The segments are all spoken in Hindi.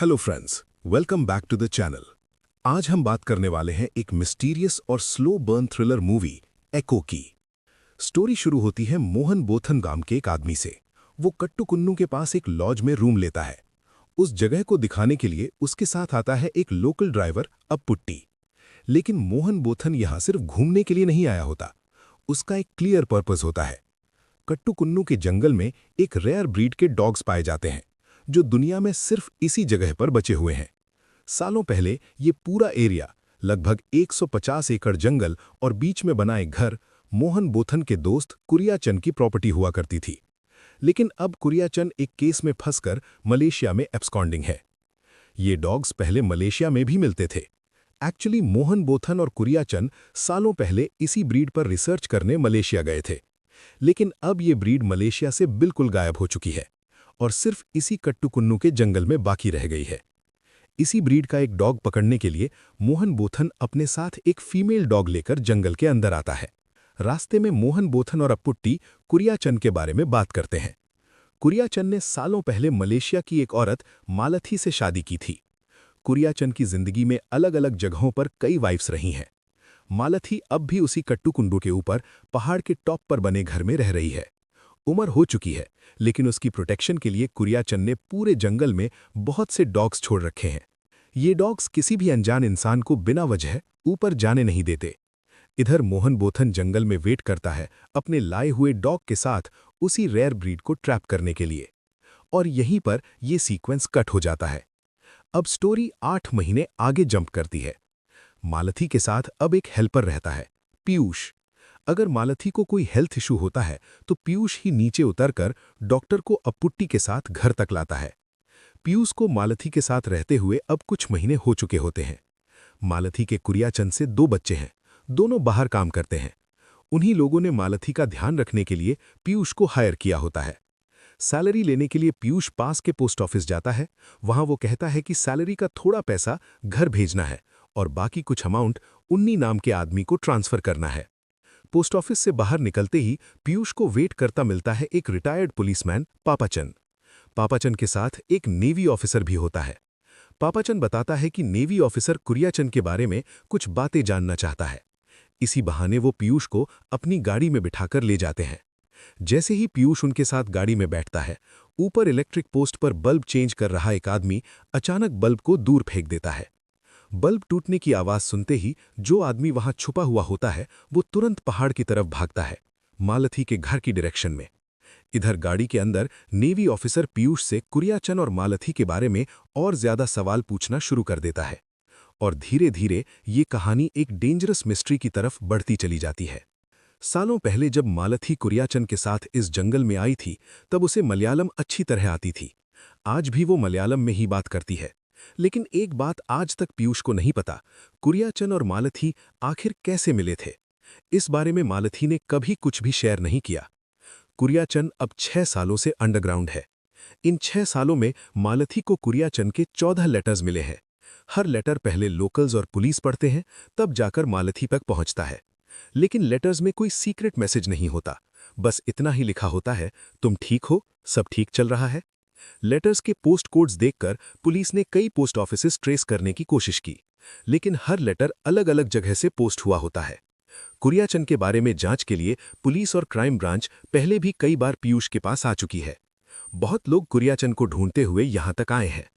Hello friends, welcome back to the channel. आज हम बात करने वाले हैं एक मिस्टीरियस और slow burn thriller movie Eko की। स्टोरी शुरू होती है मोहन बोथन गांव के एक आदमी से। वो कट्टुकुन्नू के पास एक लॉज में रूम लेता है। उस जगह को दिखाने के लिए उसके साथ आता है एक लोकल ड्राइवर अप्पुट्टी। लेकिन मोहन बोथन यहाँ सिर्फ घूमने के लिए नहीं आया होता। उसका एक क्लियर पर्पस होता है। कट्टुकुन्नू के जंगल में एक रेयर ब्रीड के डॉग्स पाए जाते हैं जो दुनिया में सिर्फ इसी जगह पर बचे हुए हैं। सालों पहले ये पूरा एरिया, लगभग 150 एकड़ जंगल और बीच में बना एक घर, मोहन बोथन के दोस्त कुरियाचन की प्रॉपर्टी हुआ करती थी। लेकिन अब कुरियाचन एक केस में फंसकर मलेशिया में एब्सकॉन्डिंग है। ये डॉग्स पहले मलेशिया में भी मिलते थे। एक्चुअली मोहन बोथन और कुरियाचन सालों पहले इसी ब्रीड पर रिसर्च करने मलेशिया गए थे। लेकिन अब ये ब्रीड मलेशिया से बिल्कुल गायब हो चुकी है और सिर्फ इसी कट्टुकुन्नू के जंगल में बाकी रह गई है। इसी ब्रीड का एक डॉग पकड़ने के लिए मोहन बोथन अपने साथ एक फीमेल डॉग लेकर जंगल के अंदर आता है। रास्ते में मोहन बोथन और अप्पुट्टी कुरियाचन के बारे में बात करते हैं। कुरियाचन ने सालों पहले मलेशिया की एक औरत मालथी से शादी की थी। कुरियाचन की जिंदगी में अलग अलग जगहों पर कई वाइफ्स रही हैं। मालथी अब भी उसी कट्टुकुन्नू के ऊपर पहाड़ के टॉप पर बने घर में रह रही है। उम्र हो चुकी है, लेकिन उसकी प्रोटेक्शन के लिए कुरियाचन ने पूरे जंगल में बहुत से डॉग्स छोड़ रखे हैं। ये डॉग्स किसी भी अनजान इंसान को बिना वजह ऊपर जाने नहीं देते। इधर मोहन बोथन जंगल में वेट करता है अपने लाए हुए डॉग के साथ उसी रेयर ब्रीड को ट्रैप करने के लिए। और यहीं पर यह सीक्वेंस कट हो जाता है। अब स्टोरी 8 महीने आगे जंप करती है। मालथी के साथ अब एक हेल्पर रहता है, पीयूष। अगर मालथी को कोई हेल्थ इशू होता है तो पीयूष ही नीचे उतरकर डॉक्टर को अप्पुट्टी के साथ घर तक लाता है। पीयूष को मालथी के साथ रहते हुए अब कुछ महीने हो चुके होते हैं। मालथी के कुरियाचन से 2 बच्चे हैं, दोनों बाहर काम करते हैं। उन्हीं लोगों ने मालथी का ध्यान रखने के लिए पीयूष को हायर किया होता है। सैलरी लेने के लिए पीयूष पास के पोस्ट ऑफिस जाता है। वहां वो कहता है कि सैलरी का थोड़ा पैसा घर भेजना है और बाकी कुछ अमाउंट उन्नी नाम के आदमी को ट्रांसफर करना है। पोस्ट ऑफिस से बाहर निकलते ही पीयूष को वेट करता मिलता है एक रिटायर्ड पुलिसमैन पापाचन। पापाचन के साथ एक नेवी ऑफिसर भी होता है। पापाचन बताता है कि नेवी ऑफिसर कुरियाचन के बारे में कुछ बातें जानना चाहता है। इसी बहाने वो पीयूष को अपनी गाड़ी में बिठाकर ले जाते हैं। जैसे ही पीयूष उनके साथ गाड़ी में बैठता है, ऊपर इलेक्ट्रिक पोस्ट पर बल्ब चेंज कर रहा एक आदमी अचानक बल्ब को दूर फेंक देता है। बल्ब टूटने की आवाज सुनते ही जो आदमी वहां छुपा हुआ होता है वो तुरंत पहाड़ की तरफ भागता है, मालथी के घर की डायरेक्शन में। इधर गाड़ी के अंदर नेवी ऑफिसर पीयूष से कुरियाचन और मालथी के बारे में और ज्यादा सवाल पूछना शुरू कर देता है। और धीरे धीरे ये कहानी एक डेंजरस मिस्ट्री की तरफ बढ़ती चली जाती है। सालों पहले जब मालथी कुरियाचन के साथ इस जंगल में आई थी तब उसे मलयालम अच्छी तरह आती थी। आज भी वो मलयालम में ही बात करती है। लेकिन एक बात आज तक पीयूष को नहीं पता, कुरियाचन और मालथी आखिर कैसे मिले थे। इस बारे में मालथी ने कभी कुछ भी शेयर नहीं किया। कुरियाचन अब 6 सालों से अंडरग्राउंड है। इन 6 सालों में मालथी को कुरियाचन के 14 लेटर्स मिले हैं। हर लेटर पहले लोकल्स और पुलिस पढ़ते हैं, तब जाकर मालथी तक पहुंचता है। लेकिन लेटर्स में कोई सीक्रेट मैसेज नहीं होता, बस इतना ही लिखा होता है, तुम ठीक हो, सब ठीक चल रहा है। लेटर्स के पोस्ट कोड्स देखकर पुलिस ने कई पोस्ट ऑफिसेस ट्रेस करने की कोशिश की, लेकिन हर लेटर अलग अलग जगह से पोस्ट हुआ होता है। कुरियाचन के बारे में जांच के लिए पुलिस और क्राइम ब्रांच पहले भी कई बार पीयूष के पास आ चुकी है। बहुत लोग कुरियाचन को ढूंढते हुए यहां तक आए हैं।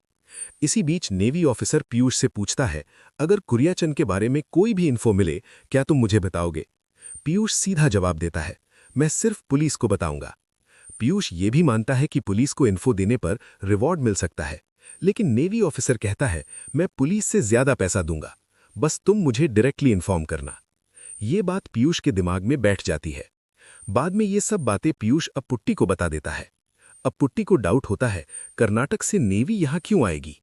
इसी बीच नेवी ऑफिसर पीयूष से पूछता है, अगर कुरियाचन के बारे में कोई भी इन्फो मिले, क्या तुम मुझे बताओगे? पीयूष सीधा जवाब देता है, मैं सिर्फ पुलिस को बताऊंगा। पीयूष ये भी मानता है कि पुलिस को इन्फो देने पर रिवॉर्ड मिल सकता है, लेकिन नेवी ऑफिसर कहता है, मैं पुलिस से ज्यादा पैसा दूंगा, बस तुम मुझे डायरेक्टली इन्फॉर्म करना। ये बात पीयूष के दिमाग में बैठ जाती है। बाद में ये सब बातें पीयूष अप्पुट्टी को बता देता है। अप्पुट्टी को डाउट होता है, कर्नाटक से नेवी यहां क्यों आएगी?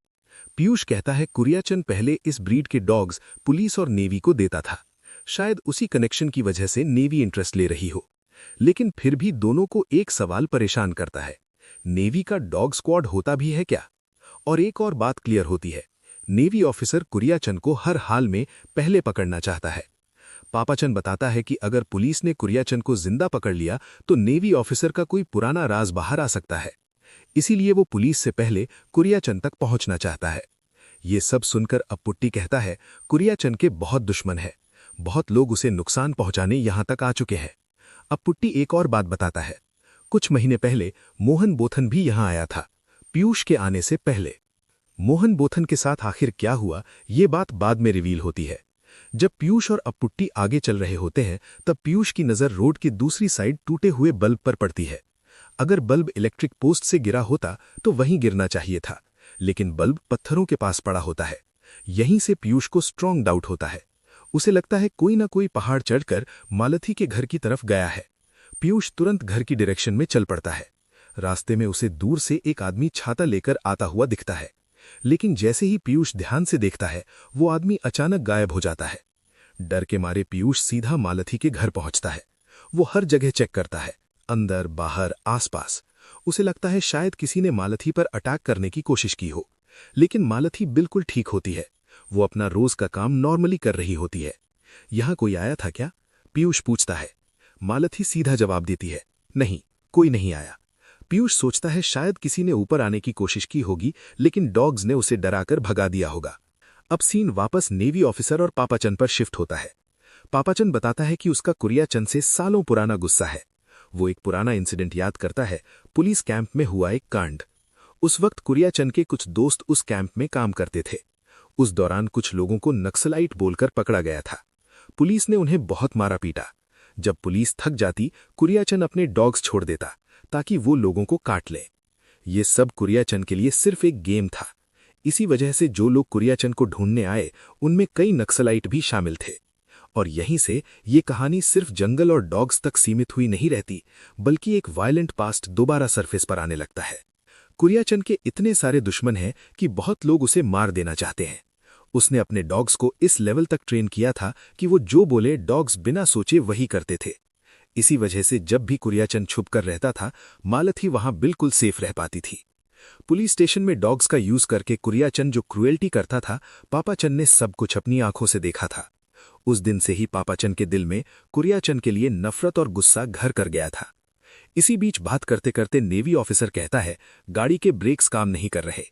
पीयूष कहता है, कुरियाचन पहले इस ब्रीड के डॉग्स पुलिस और नेवी को देता था। शायद उसी कनेक्शन की वजह से नेवी इंटरेस्ट ले रही हो। लेकिन फिर भी दोनों को एक सवाल परेशान करता है, नेवी का डॉग स्क्वाड होता भी है क्या? और एक और बात क्लियर होती है, नेवी ऑफिसर कुरियाचन को हर हाल में पहले पकड़ना चाहता है। पापाचन बताता है कि अगर पुलिस ने कुरियाचन को जिंदा पकड़ लिया तो नेवी ऑफिसर का कोई पुराना राज बाहर आ सकता है। इसीलिए वो पुलिस से पहले कुरियाचंद तक पहुंचना चाहता है। ये सब सुनकर अप्पुट्टी कहता है, कुरियाचंद के बहुत दुश्मन है, बहुत लोग उसे नुकसान पहुंचाने यहां तक आ चुके हैं। अप्पुट्टी एक और बात बताता है, कुछ महीने पहले मोहन बोथन भी यहां आया था, पीयूष के आने से पहले। मोहन बोथन के साथ आखिर क्या हुआ, ये बात बाद में रिवील होती है। जब पीयूष और अप्पुट्टी आगे चल रहे होते हैं, तब पीयूष की नजर रोड की दूसरी साइड टूटे हुए बल्ब पर पड़ती है। अगर बल्ब इलेक्ट्रिक पोस्ट से गिरा होता तो वहीं गिरना चाहिए था, लेकिन बल्ब पत्थरों के पास पड़ा होता है। यहीं से पीयूष को स्ट्रॉन्ग डाउट होता है। उसे लगता है कोई ना कोई पहाड़ चढ़कर मालती के घर की तरफ गया है। पीयूष तुरंत घर की डायरेक्शन में चल पड़ता है। रास्ते में उसे दूर से एक आदमी छाता लेकर आता हुआ दिखता है, लेकिन जैसे ही पीयूष ध्यान से देखता है, वो आदमी अचानक गायब हो जाता है। डर के मारे पीयूष सीधा मालती के घर पहुंचता है। वो हर जगह चेक करता है, अंदर, बाहर, आसपास। उसे लगता है शायद किसी ने मालती पर अटैक करने की कोशिश की हो, लेकिन मालती बिल्कुल ठीक होती है। वो अपना रोज का काम नॉर्मली कर रही होती है। यहां कोई आया था क्या? पीयूष पूछता है। मालती सीधा जवाब देती है, नहीं, कोई नहीं आया। पीयूष सोचता है शायद किसी ने ऊपर आने की कोशिश की होगी, लेकिन डॉग्स ने उसे डराकर भगा दिया होगा। अब सीन वापस नेवी ऑफिसर और पापाचंद पर शिफ्ट होता है। पापाचंद बताता है कि उसका कुरियाचंद से सालों पुराना गुस्सा है। वो एक पुराना इंसिडेंट याद करता है, पुलिस कैंप में हुआ एक कांड। उस वक्त कुरियाचंद के कुछ दोस्त उस कैंप में काम करते थे। उस दौरान कुछ लोगों को नक्सलाइट बोलकर पकड़ा गया था। पुलिस ने उन्हें बहुत मारा पीटा। जब पुलिस थक जाती, कुरियाचंद अपने डॉग्स छोड़ देता ताकि वो लोगों को काट ले। ये सब कुरियाचंद के लिए सिर्फ एक गेम था। इसी वजह से जो लोग कुरियाचंद को ढूंढने आए, उनमें कई नक्सलाइट भी शामिल थे। और यहीं से ये कहानी सिर्फ जंगल और डॉग्स तक सीमित हुई नहीं रहती, बल्कि एक वायलेंट पास्ट दोबारा सरफेस पर आने लगता है। कुरियाचंद के इतने सारे दुश्मन हैं कि बहुत लोग उसे मार देना चाहते हैं। उसने अपने डॉग्स को इस लेवल तक ट्रेन किया था कि वो जो बोले डॉग्स बिना सोचे वही करते थे। इसी वजह से जब भी कुरियाचंद छुप कर रहता था, मालती वहां बिल्कुल सेफ रह पाती थी। पुलिस स्टेशन में डॉग्स का यूज करके कुरियाचंद जो क्रुएल्टी करता था, पापाचंद ने सब कुछ अपनी आंखों से देखा था। उस दिन से ही पापाचंद के दिल में कुरियाचंद के लिए नफरत और गुस्सा घर कर गया था। इसी बीच बात करते करते नेवी ऑफिसर कहता है, गाड़ी के ब्रेक्स काम नहीं कर रहे।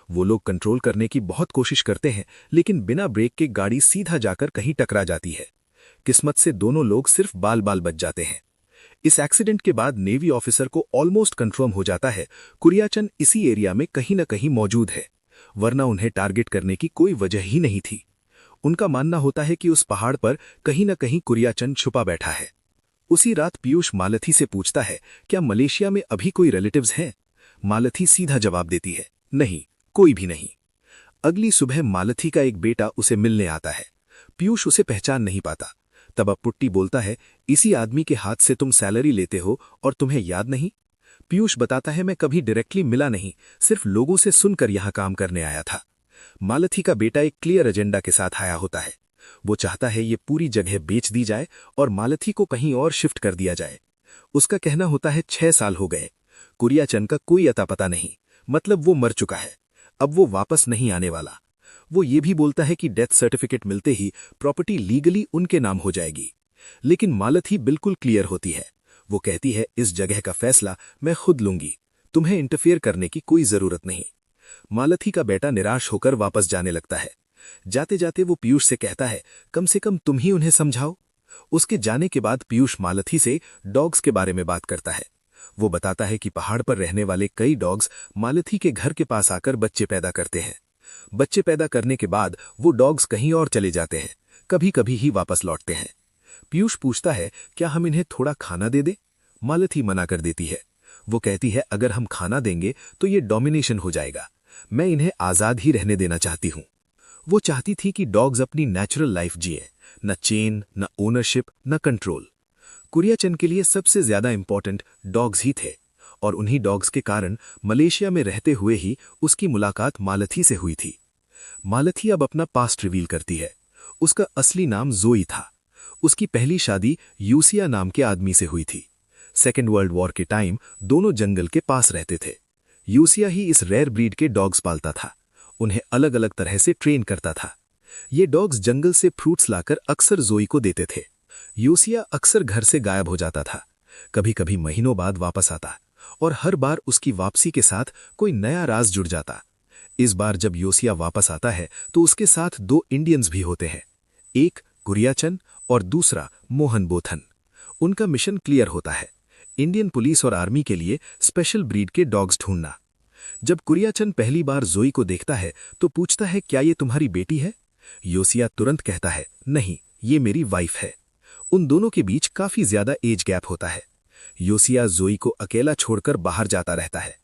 वो लोग कंट्रोल करने की बहुत कोशिश करते हैं, लेकिन बिना ब्रेक के गाड़ी सीधा जाकर कहीं टकरा जाती है। किस्मत से दोनों लोग सिर्फ बाल बाल बच जाते हैं। इस एक्सीडेंट के बाद नेवी ऑफिसर को ऑलमोस्ट कंफर्म हो जाता है कुरियाचंद इसी एरिया में कहीं न कहीं मौजूद है, वरना उन्हें टारगेट करने की कोई वजह ही नहीं थी। उनका मानना होता है कि उस पहाड़ पर कहीं न कहीं कुरियाचंद छुपा बैठा है। उसी रात पीयूष मालती से पूछता है, क्या मलेशिया में अभी कोई रिलेटिव्स हैं? मालती सीधा जवाब देती है, नहीं, कोई भी नहीं। अगली सुबह मालती का एक बेटा उसे मिलने आता है। पीयूष उसे पहचान नहीं पाता। तब अप्पुट्टी बोलता है, इसी आदमी के हाथ से तुम सैलरी लेते हो और तुम्हें याद नहीं? पीयूष बताता है, मैं कभी डायरेक्टली मिला नहीं, सिर्फ लोगों से सुनकर यहां काम करने आया था। मालती का बेटा एक क्लियर एजेंडा के साथ आया होता है। वो चाहता है ये पूरी जगह बेच दी जाए और मालती को कहीं और शिफ्ट कर दिया जाए। उसका कहना होता है 6 साल हो गए, कुरियाचंद का कोई अता पता नहीं, मतलब वो मर चुका है, अब वो वापस नहीं आने वाला। वो ये भी बोलता है कि डेथ सर्टिफिकेट मिलते ही प्रॉपर्टी लीगली उनके नाम हो जाएगी। लेकिन मालती बिल्कुल क्लियर होती है। वो कहती है, इस जगह का फैसला मैं खुद लूंगी, तुम्हें इंटरफेयर करने की कोई जरूरत नहीं। मालती का बेटा निराश होकर वापस जाने लगता है। जाते जाते वो पीयूष से कहता है, कम से कम तुम ही उन्हें समझाओ। उसके जाने के बाद पीयूष मालती से डॉग्स के बारे में बात करता है। वो बताता है कि पहाड़ पर रहने वाले कई डॉग्स मालती के घर के पास आकर बच्चे पैदा करते हैं। बच्चे पैदा करने के बाद वो डॉग्स कहीं और चले जाते हैं, कभी कभी ही वापस लौटते हैं। पीयूष पूछता है, क्या हम इन्हें थोड़ा खाना दे दें? मालती मना कर देती है। वो कहती है, अगर हम खाना देंगे तो ये डोमिनेशन हो जाएगा, मैं इन्हें आज़ाद ही रहने देना चाहती हूँ। वो चाहती थी कि डॉग्स अपनी नेचुरल लाइफ जिए, न चेन, न ओनरशिप, न कंट्रोल। कुरियाचंद के लिए सबसे ज्यादा इंपॉर्टेंट डॉग्स ही थे, और उन्हीं डॉग्स के कारण मलेशिया में रहते हुए ही उसकी मुलाकात मालती से हुई थी। मालती अब अपना पास्ट रिवील करती है। उसका असली नाम जोई था। उसकी पहली शादी यूसिया नाम के आदमी से हुई थी। सेकेंड वर्ल्ड वॉर के टाइम दोनों जंगल के पास रहते थे। यूसिया ही इस रेयर ब्रीड के डॉग्स पालता था, उन्हें अलग अलग तरह से ट्रेन करता था। ये डॉग्स जंगल से फ्रूट्स लाकर अक्सर जोई को देते थे। यूसिया अक्सर घर से गायब हो जाता था, कभी कभी महीनों बाद वापस आता और हर बार उसकी वापसी के साथ कोई नया राज जुड़ जाता। इस बार जब योसिया वापस आता है तो उसके साथ 2 इंडियंस भी होते हैं, एक कुरियाचन और दूसरा मोहन बोथन। उनका मिशन क्लियर होता है, इंडियन पुलिस और आर्मी के लिए स्पेशल ब्रीड के डॉग्स ढूंढना। जब कुरियाचन पहली बार जोई को देखता है तो पूछता है, क्या ये तुम्हारी बेटी है? योसिया तुरंत कहता है, नहीं, ये मेरी वाइफ है। उन दोनों के बीच काफी ज्यादा एज गैप होता है। योसिया जोई को अकेला छोड़कर बाहर जाता रहता है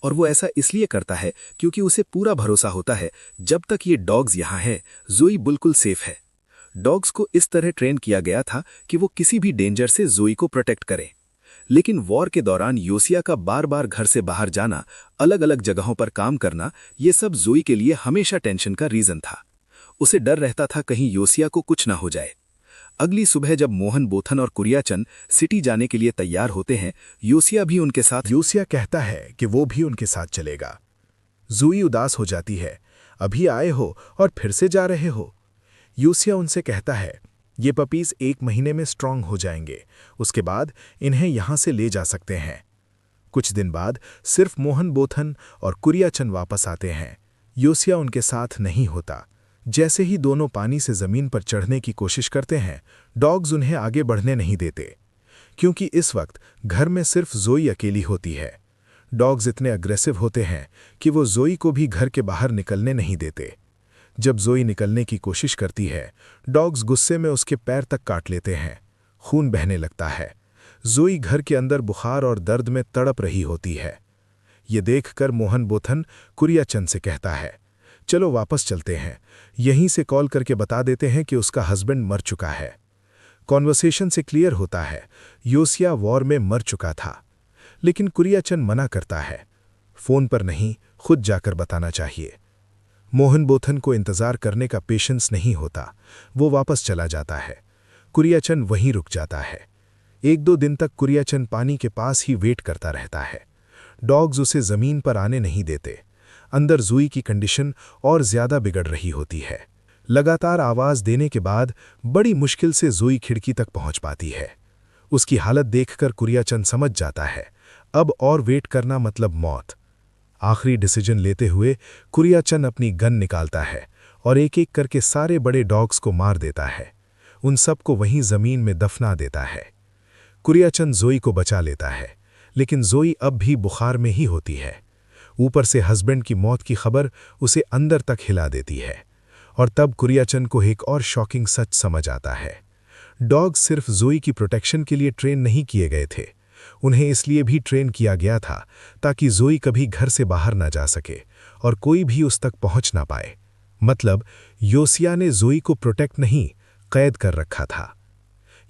और वो ऐसा इसलिए करता है क्योंकि उसे पूरा भरोसा होता है जब तक ये डॉग्स यहाँ हैं, जोई बिल्कुल सेफ है। डॉग्स को इस तरह ट्रेन किया गया था कि वो किसी भी डेंजर से जोई को प्रोटेक्ट करें। लेकिन वॉर के दौरान योसिया का बार बार घर से बाहर जाना, अलग अलग जगहों पर काम करना, ये सब जोई के लिए हमेशा टेंशन का रीजन था। उसे डर रहता था कहीं योसिया को कुछ ना हो जाए। अगली सुबह जब मोहन बोथन और कुरियाचन सिटी जाने के लिए तैयार होते हैं, योसिया भी उनके साथ। योसिया कहता है कि वो भी उनके साथ चलेगा। जोई उदास हो जाती है, अभी आए हो और फिर से जा रहे हो। योसिया उनसे कहता है, ये पपीज 1 महीने में स्ट्रांग हो जाएंगे, उसके बाद इन्हें यहां से ले जा सकते हैं। कुछ दिन बाद सिर्फ मोहन बोथन और कुरियाचन वापस आते हैं। योसिया उनके साथ नहीं होता। जैसे ही दोनों पानी से जमीन पर चढ़ने की कोशिश करते हैं, डॉग्स उन्हें आगे बढ़ने नहीं देते, क्योंकि इस वक्त घर में सिर्फ जोई अकेली होती है। डॉग्स इतने अग्रेसिव होते हैं कि वो जोई को भी घर के बाहर निकलने नहीं देते। जब जोई निकलने की कोशिश करती है, डॉग्स गुस्से में उसके पैर तक काट लेते हैं। खून बहने लगता है। जोई घर के अंदर बुखार और दर्द में तड़प रही होती है। ये देखकर मोहन बोथन कुरियाचन से कहता है, चलो वापस चलते हैं, यहीं से कॉल करके बता देते हैं कि उसका हस्बैंड मर चुका है। कॉन्वर्सेशन से क्लियर होता है, योसिया वॉर में मर चुका था। लेकिन कुरियाचन मना करता है, फोन पर नहीं, खुद जाकर बताना चाहिए। मोहन बोथन को इंतजार करने का पेशेंस नहीं होता, वो वापस चला जाता है। कुरियाचन वहीं रुक जाता है। 1-2 दिन तक कुरियाचन पानी के पास ही वेट करता रहता है। डॉग्स उसे जमीन पर आने नहीं देते। अंदर जोई की कंडीशन और ज्यादा बिगड़ रही होती है। लगातार आवाज देने के बाद बड़ी मुश्किल से जोई खिड़की तक पहुंच पाती है। उसकी हालत देखकर कुरियाचन समझ जाता है, अब और वेट करना मतलब मौत। आखिरी डिसीजन लेते हुए कुरियाचन अपनी गन निकालता है और एक-एक करके सारे बड़े डॉग्स को मार देता है। उन सबको वहीं जमीन में दफना देता है। कुरियाचन जोई को बचा लेता है, लेकिन जोई अब भी बुखार में ही होती है। ऊपर से हस्बैंड की मौत की खबर उसे अंदर तक हिला देती है। और तब कुरियाचन को एक और शॉकिंग सच समझ आता है। डॉग सिर्फ जोई की प्रोटेक्शन के लिए ट्रेन नहीं किए गए थे, उन्हें इसलिए भी ट्रेन किया गया था ताकि जोई कभी घर से बाहर ना जा सके और कोई भी उस तक पहुंच ना पाए। मतलब योसिया ने जोई को प्रोटेक्ट नहीं, कैद कर रखा था।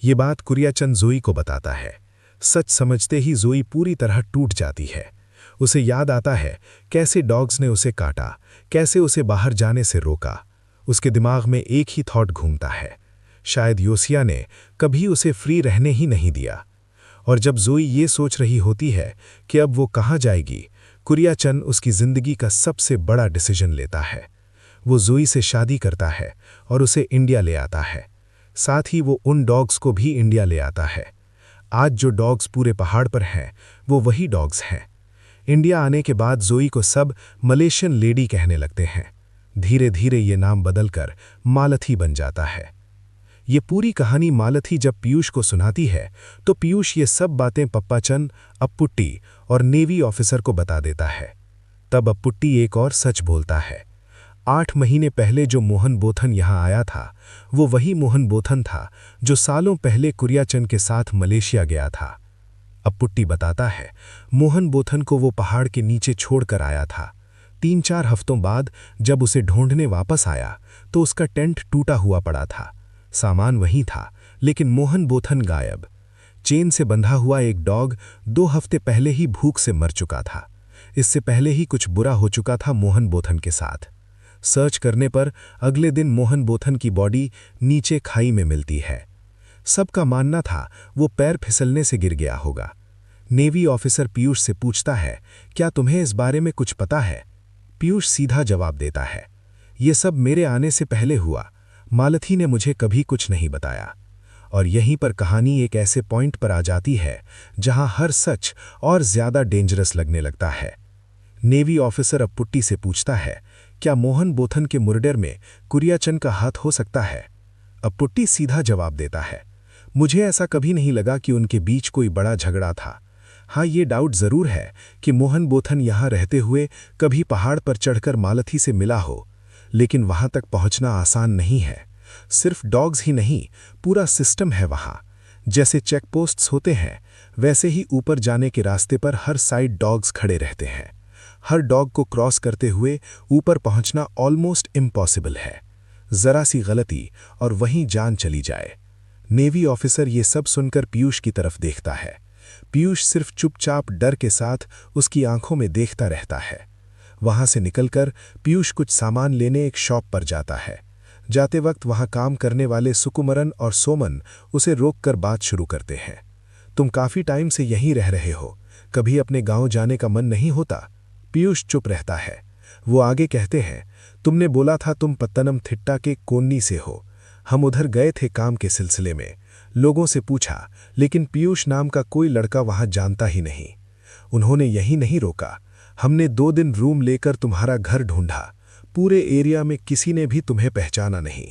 ये बात कुरियाचन जोई को बताता है। सच समझते ही जोई पूरी तरह टूट जाती है। उसे याद आता है कैसे डॉग्स ने उसे काटा, कैसे उसे बाहर जाने से रोका। उसके दिमाग में एक ही थॉट घूमता है, शायद योसिया ने कभी उसे फ्री रहने ही नहीं दिया। और जब जोई ये सोच रही होती है कि अब वो कहाँ जाएगी, कुरियाचन उसकी जिंदगी का सबसे बड़ा डिसीजन लेता है। वो जोई से शादी करता है और उसे इंडिया ले आता है। साथ ही वो उन डॉग्स को भी इंडिया ले आता है। आज जो डॉग्स पूरे पहाड़ पर हैं, वो वही डॉग्स हैं। इंडिया आने के बाद जोई को सब मलेशियन लेडी कहने लगते हैं। धीरे धीरे ये नाम बदलकर मालथी बन जाता है। ये पूरी कहानी मालथी जब पीयूष को सुनाती है तो पीयूष ये सब बातें पप्पाचन, अप्पुट्टी और नेवी ऑफिसर को बता देता है। तब अप्पुट्टी एक और सच बोलता है। 8 महीने पहले जो मोहन बोथन यहाँ आया था, वो वही मोहन बोथन था जो सालों पहले कुरियाचन के साथ मलेशिया गया था। अप्पुट्टी बताता है, मोहन बोथन को वो पहाड़ के नीचे छोड़कर आया था। 3-4 हफ्तों बाद जब उसे ढूंढने वापस आया तो उसका टेंट टूटा हुआ पड़ा था। सामान वहीं था, लेकिन मोहन बोथन गायब। चेन से बंधा हुआ एक डॉग 2 हफ्ते पहले ही भूख से मर चुका था। इससे पहले ही कुछ बुरा हो चुका था मोहन बोथन के साथ। सर्च करने पर अगले दिन मोहन बोथन की बॉडी नीचे खाई में मिलती है। सबका मानना था वो पैर फिसलने से गिर गया होगा। नेवी ऑफिसर पीयूष से पूछता है, क्या तुम्हें इस बारे में कुछ पता है? पीयूष सीधा जवाब देता है, ये सब मेरे आने से पहले हुआ, मालथी ने मुझे कभी कुछ नहीं बताया। और यहीं पर कहानी एक ऐसे पॉइंट पर आ जाती है जहां हर सच और ज्यादा डेंजरस लगने लगता है। नेवी ऑफिसर अब पुट्टी से पूछता है, क्या मोहन बोथन के मुर्डर में कुरियाचंद का हाथ हो सकता है? अब पुट्टी सीधा जवाब देता है, मुझे ऐसा कभी नहीं लगा कि उनके बीच कोई बड़ा झगड़ा था। हाँ, ये डाउट जरूर है कि मोहन बोथन यहाँ रहते हुए कभी पहाड़ पर चढ़कर मालथी से मिला हो, लेकिन वहां तक पहुंचना आसान नहीं है। सिर्फ डॉग्स ही नहीं, पूरा सिस्टम है वहां। जैसे चेकपोस्ट्स होते हैं, वैसे ही ऊपर जाने के रास्ते पर हर साइड डॉग्स खड़े रहते हैं। हर डॉग को क्रॉस करते हुए ऊपर पहुंचना ऑलमोस्ट इम्पॉसिबल है। जरा सी गलती और वहीं जान चली जाए। नेवी ऑफिसर ये सब सुनकर पीयूष की तरफ देखता है। पीयूष सिर्फ चुपचाप डर के साथ उसकी आंखों में देखता रहता है। वहां से निकलकर पीयूष कुछ सामान लेने एक शॉप पर जाता है। जाते वक्त वहां काम करने वाले सुकुमरन और सोमन उसे रोककर बात शुरू करते हैं। तुम काफी टाइम से यहीं रह रहे हो, कभी अपने गांव जाने का मन नहीं होता? पीयूष चुप रहता है। वो आगे कहते हैं, तुमने बोला था तुम पत्तनमथिट्टा के कोन्नी से हो। हम उधर गए थे काम के सिलसिले में, लोगों से पूछा, लेकिन पीयूष नाम का कोई लड़का वहां जानता ही नहीं। उन्होंने यही नहीं रोका, हमने 2 दिन रूम लेकर तुम्हारा घर ढूंढा। पूरे एरिया में किसी ने भी तुम्हें पहचाना नहीं।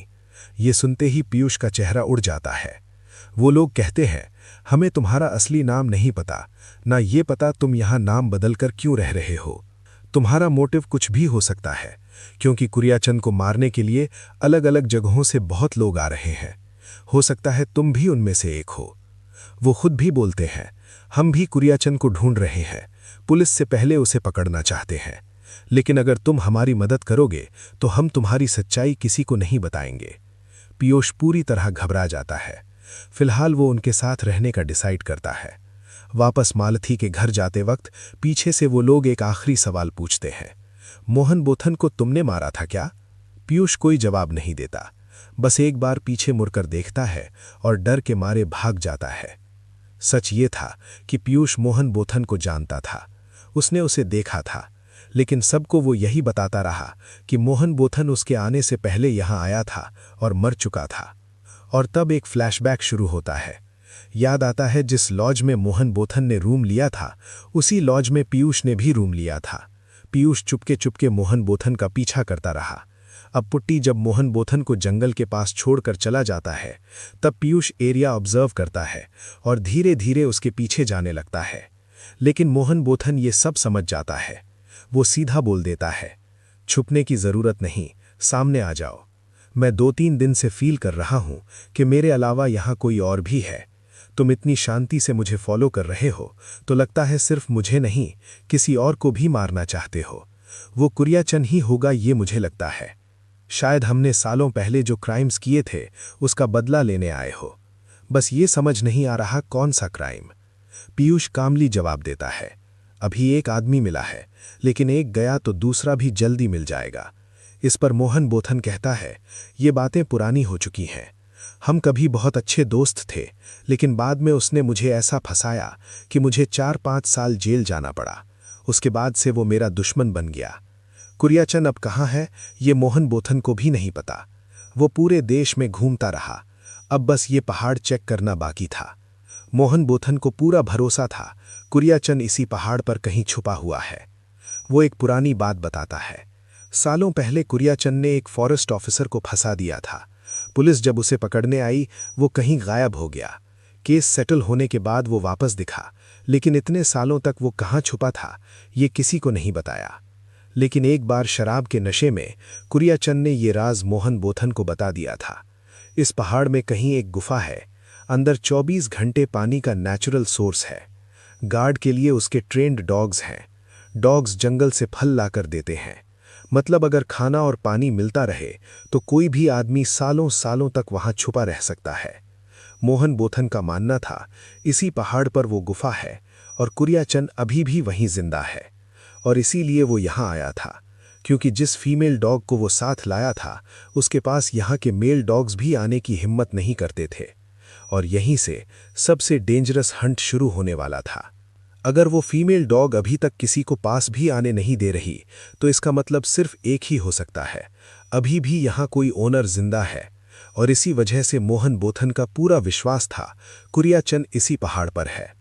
ये सुनते ही पीयूष का चेहरा उड़ जाता है। वो लोग कहते हैं, हमें तुम्हारा असली नाम नहीं पता, ना ये पता तुम यहाँ नाम बदलकर क्यों रह रहे हो। तुम्हारा मोटिव कुछ भी हो सकता है, क्योंकि कुरियाचंद को मारने के लिए अलग अलग जगहों से बहुत लोग आ रहे हैं। हो सकता है तुम भी उनमें से एक हो। वो खुद भी बोलते हैं, हम भी कुरियाचंद को ढूंढ रहे हैं, पुलिस से पहले उसे पकड़ना चाहते हैं, लेकिन अगर तुम हमारी मदद करोगे तो हम तुम्हारी सच्चाई किसी को नहीं बताएंगे। पीयूष पूरी तरह घबरा जाता है। फिलहाल वो उनके साथ रहने का डिसाइड करता है। वापस मालथी के घर जाते वक्त पीछे से वो लोग एक आखिरी सवाल पूछते हैं, मोहन बोथन को तुमने मारा था क्या? पीयूष कोई जवाब नहीं देता, बस एक बार पीछे मुड़कर देखता है और डर के मारे भाग जाता है। सच ये था कि पीयूष मोहन बोथन को जानता था, उसने उसे देखा था, लेकिन सबको वो यही बताता रहा कि मोहन बोथन उसके आने से पहले यहाँ आया था और मर चुका था। और तब एक फ्लैशबैक शुरू होता है। याद आता है जिस लॉज में मोहन बोथन ने रूम लिया था, उसी लॉज में पीयूष ने भी रूम लिया था। पीयूष चुपके चुपके मोहन बोथन का पीछा करता रहा। अब पुट्टी जब मोहन बोथन को जंगल के पास छोड़कर चला जाता है, तब पीयूष एरिया ऑब्जर्व करता है और धीरे धीरे उसके पीछे जाने लगता है। लेकिन मोहन बोथन ये सब समझ जाता है। वो सीधा बोल देता है, छुपने की जरूरत नहीं, सामने आ जाओ। मैं 2-3 दिन से फील कर रहा हूं कि मेरे अलावा यहां कोई और भी है। तुम इतनी शांति से मुझे फॉलो कर रहे हो तो लगता है सिर्फ मुझे नहीं, किसी और को भी मारना चाहते हो। वो कुरियाचंद ही होगा, ये मुझे लगता है। शायद हमने सालों पहले जो क्राइम्स किए थे उसका बदला लेने आए हो। बस ये समझ नहीं आ रहा कौन सा क्राइम। पीयूष कामली जवाब देता है, अभी एक आदमी मिला है, लेकिन एक गया तो दूसरा भी जल्दी मिल जाएगा। इस पर मोहन बोथन कहता है, ये बातें पुरानी हो चुकी हैं। हम कभी बहुत अच्छे दोस्त थे, लेकिन बाद में उसने मुझे ऐसा फंसाया कि मुझे 4-5 साल जेल जाना पड़ा। उसके बाद से वो मेरा दुश्मन बन गया। कुरियाचंद अब कहाँ है ये मोहन बोथन को भी नहीं पता। वो पूरे देश में घूमता रहा, अब बस ये पहाड़ चेक करना बाकी था। मोहन बोथन को पूरा भरोसा था कुरियाचंद इसी पहाड़ पर कहीं छुपा हुआ है। वो एक पुरानी बात बताता है। सालों पहले कुरियाचंद ने एक फॉरेस्ट ऑफिसर को फंसा दिया था। पुलिस जब उसे पकड़ने आई, वो कहीं गायब हो गया। केस सेटल होने के बाद वो वापस दिखा, लेकिन इतने सालों तक वो कहाँ छुपा था ये किसी को नहीं बताया। लेकिन एक बार शराब के नशे में कुरियाचंद ने ये राज मोहन बोथन को बता दिया था। इस पहाड़ में कहीं एक गुफा है, अंदर 24 घंटे पानी का नेचुरल सोर्स है। गार्ड के लिए उसके ट्रेंड डॉग्स हैं। डॉग्स जंगल से फल लाकर देते हैं। मतलब अगर खाना और पानी मिलता रहे तो कोई भी आदमी सालों सालों तक वहां छुपा रह सकता है। मोहन बोथन का मानना था इसी पहाड़ पर वो गुफा है और कुरियाचंद अभी भी वहीं जिंदा है। और इसीलिए वो यहाँ आया था, क्योंकि जिस फीमेल डॉग को वो साथ लाया था उसके पास यहाँ के मेल डॉग्स भी आने की हिम्मत नहीं करते थे। और यहीं से सबसे डेंजरस हंट शुरू होने वाला था। अगर वो फीमेल डॉग अभी तक किसी को पास भी आने नहीं दे रही तो इसका मतलब सिर्फ एक ही हो सकता है, अभी भी यहाँ कोई ओनर जिंदा है और इसी वजह से मोहन बोथन का पूरा विश्वास था कुरियाचंद इसी पहाड़ पर है।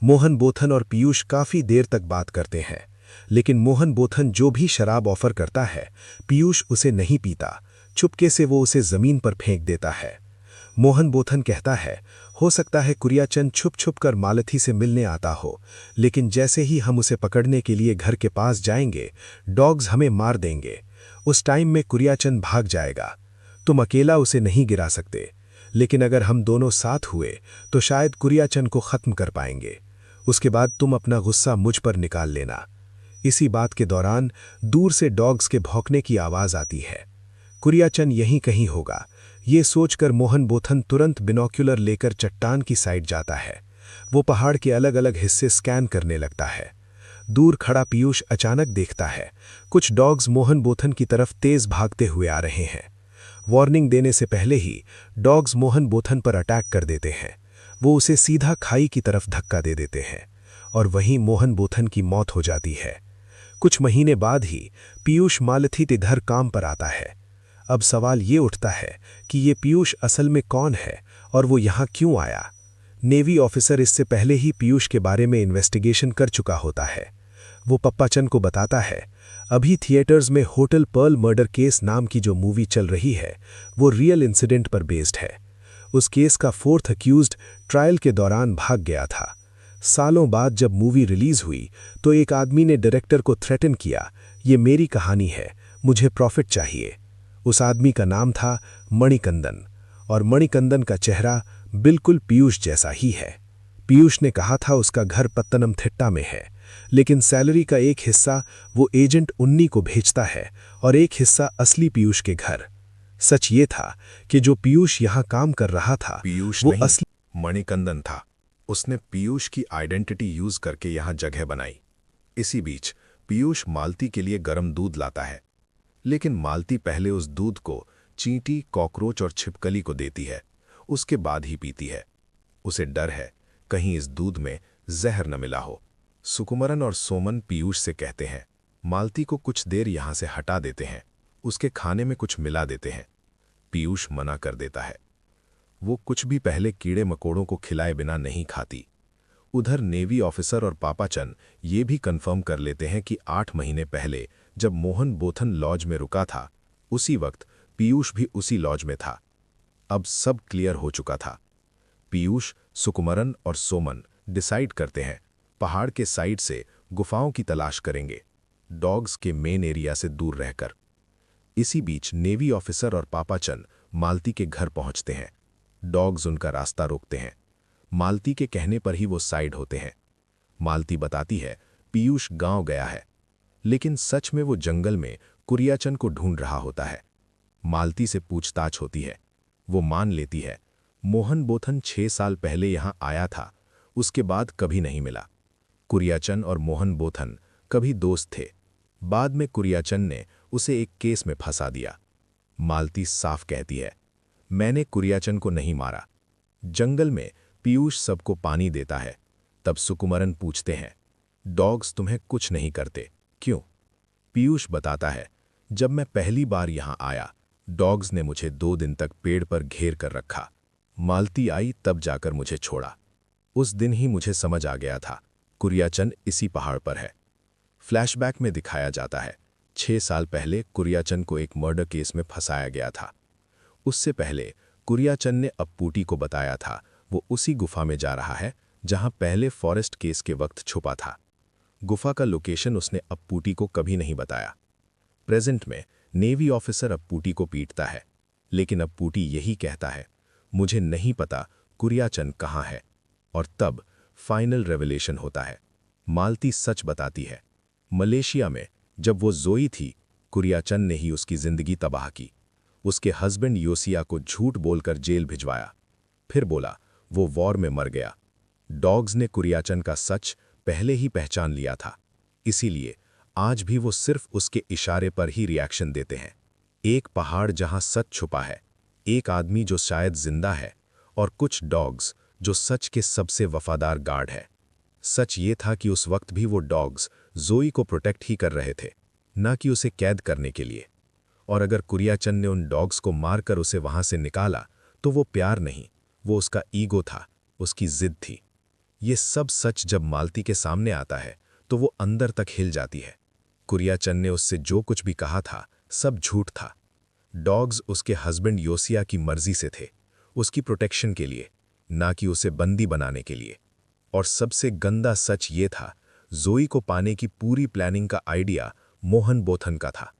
मोहन बोथन और पीयूष काफी देर तक बात करते हैं, लेकिन मोहन बोथन जो भी शराब ऑफर करता है पीयूष उसे नहीं पीता। चुपके से वो उसे जमीन पर फेंक देता है। मोहन बोथन कहता है, हो सकता है कुरियाचंद छुप छुप कर मालती से मिलने आता हो, लेकिन जैसे ही हम उसे पकड़ने के लिए घर के पास जाएंगे डॉग्स हमें मार देंगे। उस टाइम में कुरियाचंद भाग जाएगा। तुम अकेला उसे नहीं गिरा सकते, लेकिन अगर हम दोनों साथ हुए तो शायद कुरियाचंद को खत्म कर पाएंगे। उसके बाद तुम अपना गुस्सा मुझ पर निकाल लेना। इसी बात के दौरान दूर से डॉग्स के भौंकने की आवाज आती है। कुरियाचंद यहीं कहीं होगा। ये सोचकर मोहन बोथन तुरंत बिनोक्यूलर लेकर चट्टान की साइड जाता है। वो पहाड़ के अलग अलग हिस्से स्कैन करने लगता है। दूर खड़ा पीयूष अचानक देखता है कुछ डॉग्स मोहन बोथन की तरफ तेज भागते हुए आ रहे हैं। वार्निंग देने से पहले ही डॉग्स मोहन बोथन पर अटैक कर देते हैं। वो उसे सीधा खाई की तरफ धक्का दे देते हैं और वहीं मोहन बोथन की मौत हो जाती है। कुछ महीने बाद ही पीयूष मालती इधर काम पर आता है। अब सवाल ये उठता है कि ये पीयूष असल में कौन है और वो यहाँ क्यों आया। नेवी ऑफिसर इससे पहले ही पीयूष के बारे में इन्वेस्टिगेशन कर चुका होता है। वो पप्पाचंद को बताता है, अभी थिएटर्स में होटल पर्ल मर्डर केस नाम की जो मूवी चल रही है वो रियल इंसिडेंट पर बेस्ड है। उस केस का 4th अक्यूज्ड ट्रायल के दौरान भाग गया था। सालों बाद जब मूवी रिलीज हुई तो एक आदमी ने डायरेक्टर को थ्रेटन किया, ये मेरी कहानी है, मुझे प्रॉफिट चाहिए। उस आदमी का नाम था मणिकंदन और मणिकंदन का चेहरा बिल्कुल पीयूष जैसा ही है। पीयूष ने कहा था उसका घर पत्तनमथिट्टा में है, लेकिन सैलरी का एक हिस्सा वो एजेंट उन्नी को भेजता है और एक हिस्सा असली पीयूष के घर। सच ये था कि जो पीयूष यहाँ काम कर रहा था पीयूष वो नहीं, असली मणिकंदन था। उसने पीयूष की आइडेंटिटी यूज करके यहाँ जगह बनाई। इसी बीच पीयूष मालती के लिए गर्म दूध लाता है, लेकिन मालती पहले उस दूध को चींटी, कॉकरोच और छिपकली को देती है, उसके बाद ही पीती है। उसे डर है कहीं इस दूध में जहर न मिला हो। सुकुमरन और सोमन पीयूष से कहते हैं, मालती को कुछ देर यहाँ से हटा देते हैं, उसके खाने में कुछ मिला देते हैं। पीयूष मना कर देता है। वो कुछ भी पहले कीड़े मकोड़ों को खिलाए बिना नहीं खाती। उधर नेवी ऑफिसर और पापाचंद ये भी कंफर्म कर लेते हैं कि 8 महीने पहले जब मोहन बोथन लॉज में रुका था उसी वक्त पीयूष भी उसी लॉज में था। अब सब क्लियर हो चुका था। पीयूष, सुकुमरन और सोमन डिसाइड करते हैं पहाड़ के साइड से गुफाओं की तलाश करेंगे, डॉग्स के मेन एरिया से दूर रहकर। इसी बीच नेवी ऑफिसर और पापाचंद मालती के घर पहुंचते हैं। डॉग्स उनका रास्ता रोकते हैं। मालती के कहने पर ही वो साइड होते हैं। मालती बताती है पीयूष गांव गया है, लेकिन सच में वो जंगल में कुरियाचंद को ढूंढ रहा होता है। मालती से पूछताछ होती है। वो मान लेती है मोहन बोथन 6 साल पहले यहां आया था, उसके बाद कभी नहीं मिला। कुरियाचंद और मोहन बोथन कभी दोस्त थे। बाद में कुरियाचंद ने उसे एक केस में फंसा दिया। मालती साफ कहती है, मैंने कुरियाचंद को नहीं मारा। जंगल में पीयूष सबको पानी देता है। तब सुकुमरन पूछते हैं, डॉग्स तुम्हें कुछ नहीं करते क्यों? पीयूष बताता है, जब मैं पहली बार यहां आया डॉग्स ने मुझे 2 दिन तक पेड़ पर घेर कर रखा। मालती आई तब जाकर मुझे छोड़ा। उस दिन ही मुझे समझ आ गया था कुरियाचंद इसी पहाड़ पर है। फ्लैशबैक में दिखाया जाता है 6 साल पहले कुरियाचंद को एक मर्डर केस में फंसाया गया था। उससे पहले कुरियाचंद ने अप्पूटी को बताया था वो उसी गुफा में जा रहा है जहां पहले फॉरेस्ट केस के वक्त छुपा था। गुफा का लोकेशन उसने अप्पूटी को कभी नहीं बताया। प्रेजेंट में नेवी ऑफिसर अप्पूटी को पीटता है, लेकिन अप्पूटी यही कहता है, मुझे नहीं पता कुरियाचंद कहाँ है। और तब फाइनल रेवलेशन होता है। मालती सच बताती है, मलेशिया में जब वो जोई थी कुरियाचंद ने ही उसकी जिंदगी तबाह की। उसके हस्बैंड योसिया को झूठ बोलकर जेल भिजवाया, फिर बोला वो वॉर में मर गया। डॉग्स ने कुरियाचंद का सच पहले ही पहचान लिया था, इसीलिए आज भी वो सिर्फ उसके इशारे पर ही रिएक्शन देते हैं। एक पहाड़ जहां सच छुपा है, एक आदमी जो शायद जिंदा है और कुछ डॉग्स जो सच के सबसे वफादार गार्ड है। सच ये था कि उस वक्त भी वो डॉग्स जोई को प्रोटेक्ट ही कर रहे थे, न कि उसे कैद करने के लिए। और अगर कुरियाचंद ने उन डॉग्स को मारकर उसे वहां से निकाला तो वो प्यार नहीं, वो उसका ईगो था, उसकी जिद थी। ये सब सच जब मालती के सामने आता है तो वो अंदर तक हिल जाती है। कुरियाचंद ने उससे जो कुछ भी कहा था सब झूठ था। डॉग्स उसके हस्बैंड योसिया की मर्जी से थे, उसकी प्रोटेक्शन के लिए, ना कि उसे बंदी बनाने के लिए। और सबसे गंदा सच ये था, जोई को पाने की पूरी प्लानिंग का आइडिया मोहन बोथन का था।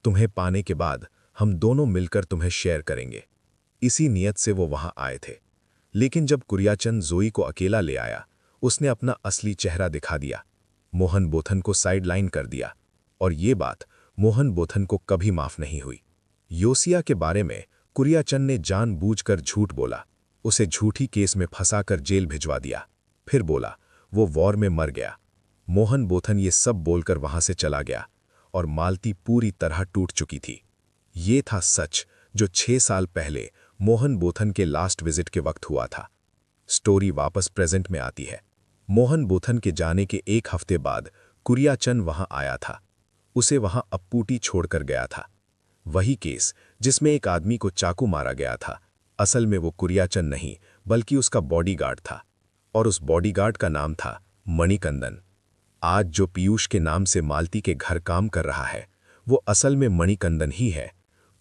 तुम्हें पाने के बाद हम दोनों मिलकर तुम्हें शेयर करेंगे, इसी नियत से वो वहां आए थे। लेकिन जब कुरियाचंद जोई को अकेला ले आया, उसने अपना असली चेहरा दिखा दिया, मोहन बोथन को साइडलाइन कर दिया। और ये बात मोहन बोथन को कभी माफ नहीं हुई। योसिया के बारे में कुरियाचंद ने जानबूझकर झूठ बोला, उसे झूठी केस में फंसाकर जेल भिजवा दिया। फिर बोला वो वॉर में मर गया। मोहन बोथन ये सब बोलकर वहां से चला गया और मालती पूरी तरह टूट चुकी थी। ये था सच जो 6 साल पहले मोहन बोथन के लास्ट विजिट के वक्त हुआ था। स्टोरी वापस प्रेजेंट में आती है। मोहन बोथन के जाने के 1 हफ्ते बाद कुरियाचंद वहां आया था। उसे वहां अप्पूटी छोड़कर गया था। वही केस जिसमें एक आदमी को चाकू मारा गया था, असल में वो कुरियाचंद नहीं बल्कि उसका बॉडीगार्ड था, और उस बॉडीगार्ड का नाम था मणिकंदन। आज जो पीयूष के नाम से मालती के घर काम कर रहा है, वो असल में मणिकंदन ही है,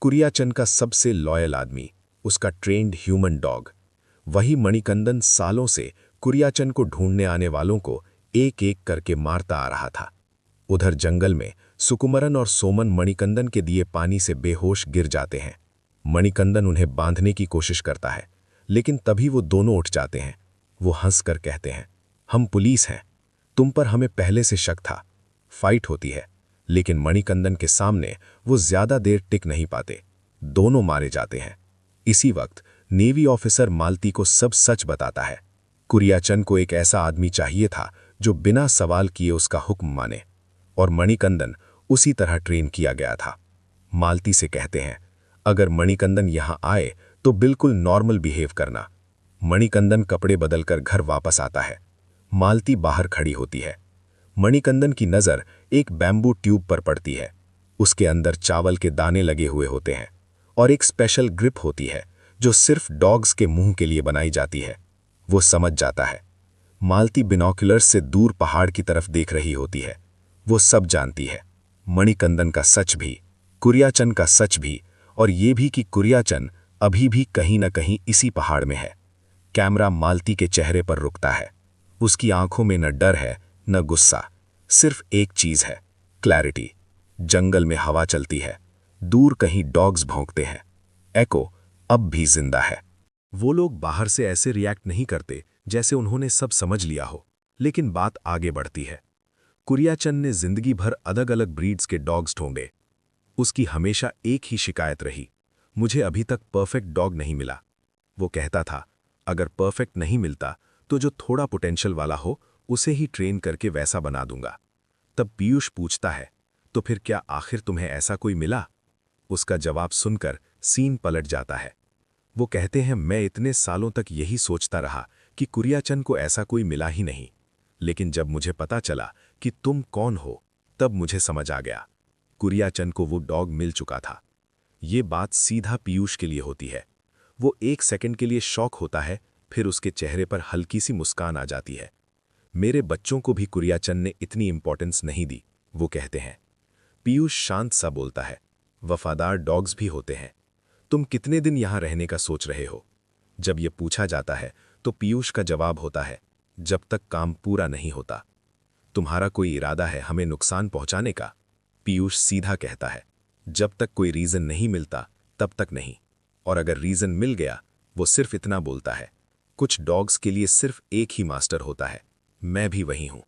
कुरियाचंद का सबसे लॉयल आदमी, उसका ट्रेन्ड ह्यूमन डॉग। वही मणिकंदन सालों से कुरियाचंद को ढूंढने आने वालों को एक एक करके मारता आ रहा था। उधर जंगल में सुकुमरन और सोमन मणिकंदन के दिए पानी से बेहोश गिर जाते हैं। मणिकंदन उन्हें बांधने की कोशिश करता है, लेकिन तभी वो दोनों उठ जाते हैं। वो हंसकर कहते हैं, हम पुलिस हैं, तुम पर हमें पहले से शक था। फाइट होती है, लेकिन मणिकंदन के सामने वो ज्यादा देर टिक नहीं पाते, दोनों मारे जाते हैं। इसी वक्त नेवी ऑफिसर मालती को सब सच बताता है। कुरियाचंद को एक ऐसा आदमी चाहिए था जो बिना सवाल किए उसका हुक्म माने, और मणिकंदन उसी तरह ट्रेन किया गया था। मालती से कहते हैं, अगर मणिकंदन यहां आए तो बिल्कुल नॉर्मल बिहेव करना। मणिकंदन कपड़े बदलकर घर वापस आता है। मालती बाहर खड़ी होती है। मणिकंदन की नज़र एक बैम्बू ट्यूब पर पड़ती है। उसके अंदर चावल के दाने लगे हुए होते हैं और एक स्पेशल ग्रिप होती है जो सिर्फ डॉग्स के मुंह के लिए बनाई जाती है। वो समझ जाता है। मालती बिनॉक्यूलर्स से दूर पहाड़ की तरफ देख रही होती है। वो सब जानती है, मणिकंदन का सच भी, कुरियाचंद का सच भी, और ये भी कि कुरियाचंद अभी भी कहीं न कहीं इसी पहाड़ में है। कैमरा मालती के चेहरे पर रुकता है। उसकी आंखों में न डर है न गुस्सा, सिर्फ एक चीज है, क्लैरिटी। जंगल में हवा चलती है, दूर कहीं डॉग्स भौंकते हैं। एको अब भी जिंदा है। वो लोग बाहर से ऐसे रिएक्ट नहीं करते जैसे उन्होंने सब समझ लिया हो, लेकिन बात आगे बढ़ती है। कुरियाचंद ने जिंदगी भर अलग अलग ब्रीड्स के डॉग्स ढूंढे। उसकी हमेशा एक ही शिकायत रही, मुझे अभी तक परफेक्ट डॉग नहीं मिला। वो कहता था, अगर परफेक्ट नहीं मिलता तो जो थोड़ा पोटेंशियल वाला हो उसे ही ट्रेन करके वैसा बना दूंगा। तब पीयूष पूछता है, तो फिर क्या आखिर तुम्हें ऐसा कोई मिला? उसका जवाब सुनकर सीन पलट जाता है। वो कहते हैं, मैं इतने सालों तक यही सोचता रहा कि कुरियाचंद को ऐसा कोई मिला ही नहीं, लेकिन जब मुझे पता चला कि तुम कौन हो, तब मुझे समझ आ गया, कुरियाचंद को वो डॉग मिल चुका था। ये बात सीधा पीयूष के लिए होती है। वो 1 सेकंड के लिए शॉक होता है, फिर उसके चेहरे पर हल्की सी मुस्कान आ जाती है। मेरे बच्चों को भी कुरियाचंद ने इतनी इंपॉर्टेंस नहीं दी, वो कहते हैं। पीयूष शांत सा बोलता है, वफादार डॉग्स भी होते हैं। तुम कितने दिन यहां रहने का सोच रहे हो? जब ये पूछा जाता है तो पीयूष का जवाब होता है, जब तक काम पूरा नहीं होता। तुम्हारा कोई इरादा है हमें नुकसान पहुंचाने का? पीयूष सीधा कहता है, जब तक कोई रीजन नहीं मिलता तब तक नहीं। और अगर रीजन मिल गया, वो सिर्फ इतना बोलता है, कुछ डॉग्स के लिए सिर्फ एक ही मास्टर होता है, मैं भी वही हूं।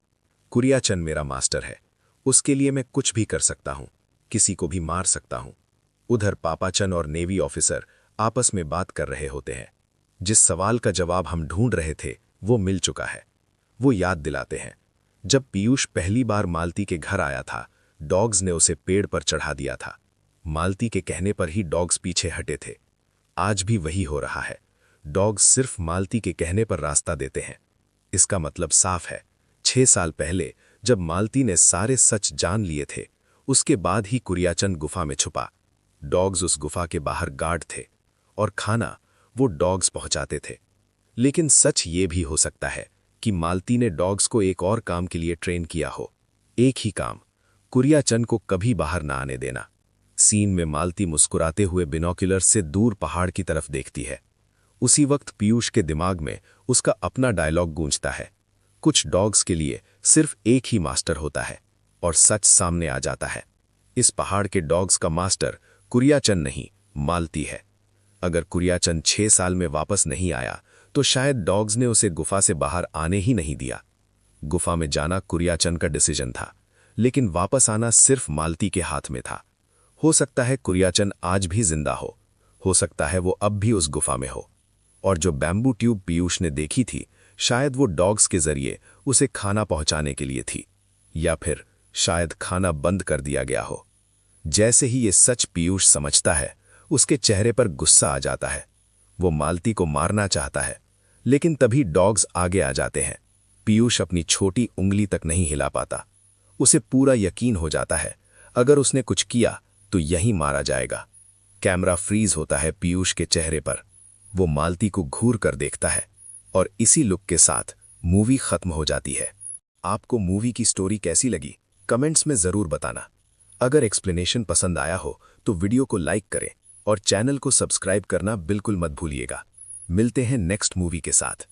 कुरियाचंद मेरा मास्टर है, उसके लिए मैं कुछ भी कर सकता हूं, किसी को भी मार सकता हूं। उधर पापाचंद और नेवी ऑफिसर आपस में बात कर रहे होते हैं। जिस सवाल का जवाब हम ढूंढ रहे थे वो मिल चुका है। वो याद दिलाते हैं, जब पीयूष पहली बार मालती के घर आया था, डॉग्स ने उसे पेड़ पर चढ़ा दिया था। मालती के कहने पर ही डॉग्स पीछे हटे थे। आज भी वही हो रहा है, डॉग्स सिर्फ मालती के कहने पर रास्ता देते हैं। इसका मतलब साफ है, 6 साल पहले जब मालती ने सारे सच जान लिए थे, उसके बाद ही कुरियाचंद गुफा में छुपा। डॉग्स उस गुफा के बाहर गार्ड थे और खाना वो डॉग्स पहुंचाते थे। लेकिन सच ये भी हो सकता है कि मालती ने डॉग्स को एक और काम के लिए ट्रेन किया हो। एक ही काम, कुरियाचंद को कभी बाहर ना आने देना। सीन में मालती मुस्कुराते हुए बिनोक्यूलर से दूर पहाड़ की तरफ देखती है। उसी वक्त पीयूष के दिमाग में उसका अपना डायलॉग गूंजता है, कुछ डॉग्स के लिए सिर्फ एक ही मास्टर होता है, और सच सामने आ जाता है। इस पहाड़ के डॉग्स का मास्टर कुरियाचंद नहीं, मालती है। अगर कुरियाचंद 6 साल में वापस नहीं आया तो शायद डॉग्स ने उसे गुफा से बाहर आने ही नहीं दिया। गुफा में जाना कुरियाचंद का डिसीजन था, लेकिन वापस आना सिर्फ मालती के हाथ में था। हो सकता है कुरियाचंद आज भी जिंदा हो सकता है वो अब भी उस गुफा में हो, और जो बैम्बू ट्यूब पीयूष ने देखी थी शायद वो डॉग्स के जरिए उसे खाना पहुंचाने के लिए थी, या फिर शायद खाना बंद कर दिया गया हो। जैसे ही ये सच पीयूष समझता है, उसके चेहरे पर गुस्सा आ जाता है। वो मालती को मारना चाहता है, लेकिन तभी डॉग्स आगे आ जाते हैं। पीयूष अपनी छोटी उंगली तक नहीं हिला पाता। उसे पूरा यकीन हो जाता है अगर उसने कुछ किया तो यहीं मारा जाएगा। कैमरा फ्रीज होता है पीयूष के चेहरे पर। वो मालती को घूर कर देखता है और इसी लुक के साथ मूवी खत्म हो जाती है। आपको मूवी की स्टोरी कैसी लगी कमेंट्स में जरूर बताना। अगर एक्सप्लेनेशन पसंद आया हो तो वीडियो को लाइक करें और चैनल को सब्सक्राइब करना बिल्कुल मत भूलिएगा। मिलते हैं नेक्स्ट मूवी के साथ।